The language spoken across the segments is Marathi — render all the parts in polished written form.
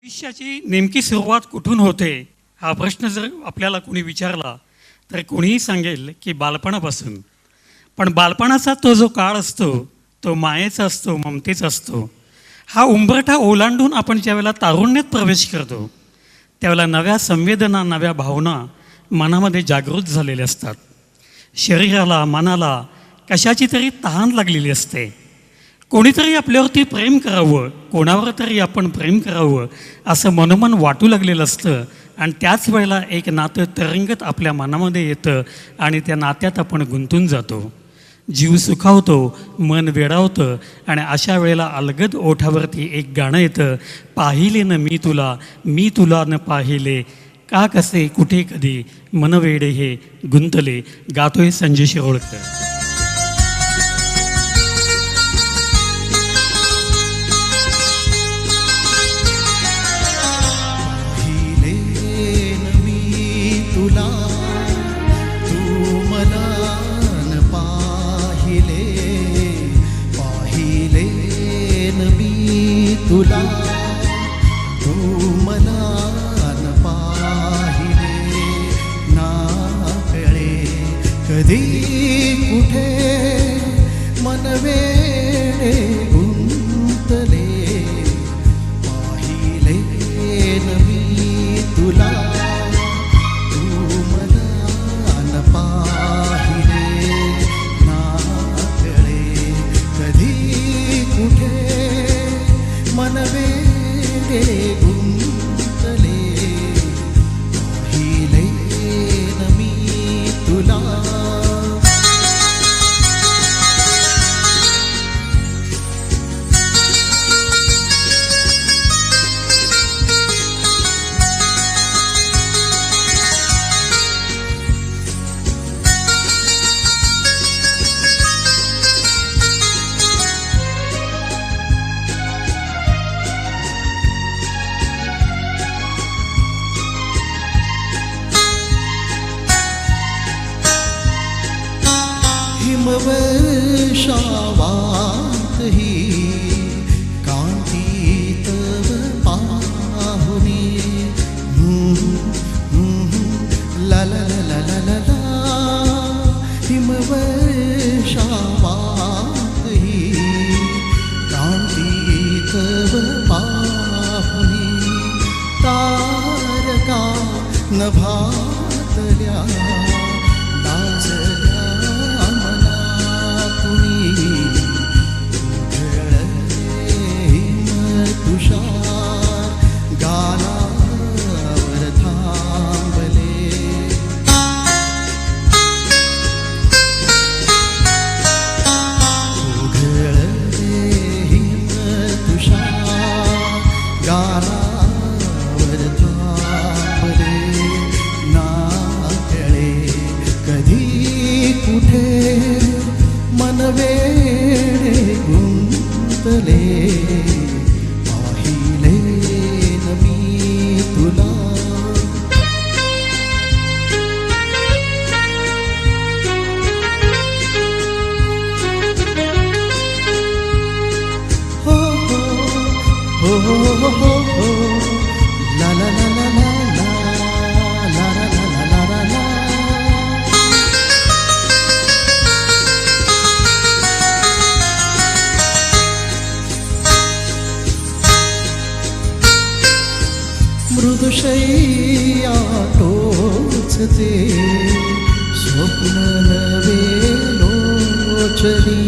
आयुष्याची नेमकी सुरुवात कुठून होते हा प्रश्न जर आपल्याला कोणी विचारला तर कोणीही सांगेल की बालपणापासून. पण बालपणाचा तो जो काळ असतो तो मायेचा असतो, ममतेचा असतो. हा उंबरठा ओलांडून आपण ज्यावेळेला तारुण्यात प्रवेश करतो त्यावेळेला नव्या संवेदना, नव्या भावना मनामध्ये जागृत झालेल्या असतात. शरीराला, मनाला कशाची तरी तहान लागलेली असते. कोणीतरी आपल्यावरती प्रेम करावं, कोणावर तरी आपण प्रेम करावं असं मनोमन वाटू लागलेलं असतं. आणि त्याच वेळेला एक नातं तरंगत आपल्या मनामध्ये येतं आणि त्या नात्यात आपण गुंतून जातो. जीव सुखावतो, मन वेडावतं. आणि अशा वेळेला अलगद ओठावरती एक गाणं येतं, पाहिले न मी तुला न पाहिले, का कसे कुठे कधी मन वेडे हे गुंतले. गातोय संजय शिरोळकर. तुला तू मला न पाहिले, ना कळे कधी कुठे मन वेडे गुंतले. पाहिले न मी तुला तू मला न पाहिले, ना कळे कधी कुठे मन वेडे गुंतले. पाहिले न मी तुला. हिमवर्षावात ही कांती तव पाहुनी, ला ला ला ला ला ला. हिमवर्षावात ही कांती तव पाहुनी, तारका नभातल्या लाजल्या तुषार गालावर थांबले. उघडले हिम तुषार गालावर थांबले, ना कळे कधी कुठे मन वेडे गुंतले. La la la la la la la la la la la la. मृदुशय्या टोचते स्वप्न नवे लोचनी,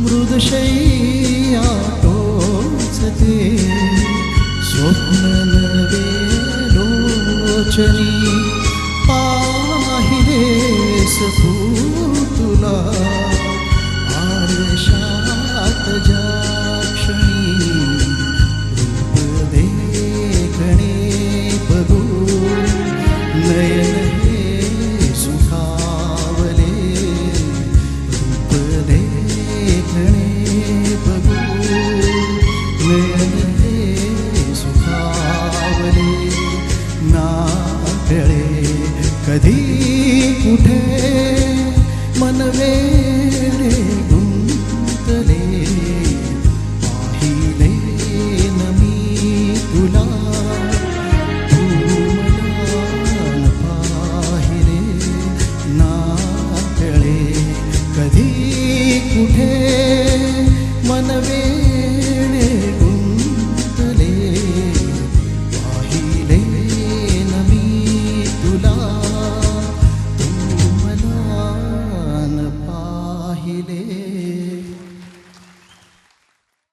मृदुशय्या टोचते स्वप्न नवे लोचनी. पाहिलेस तू तुला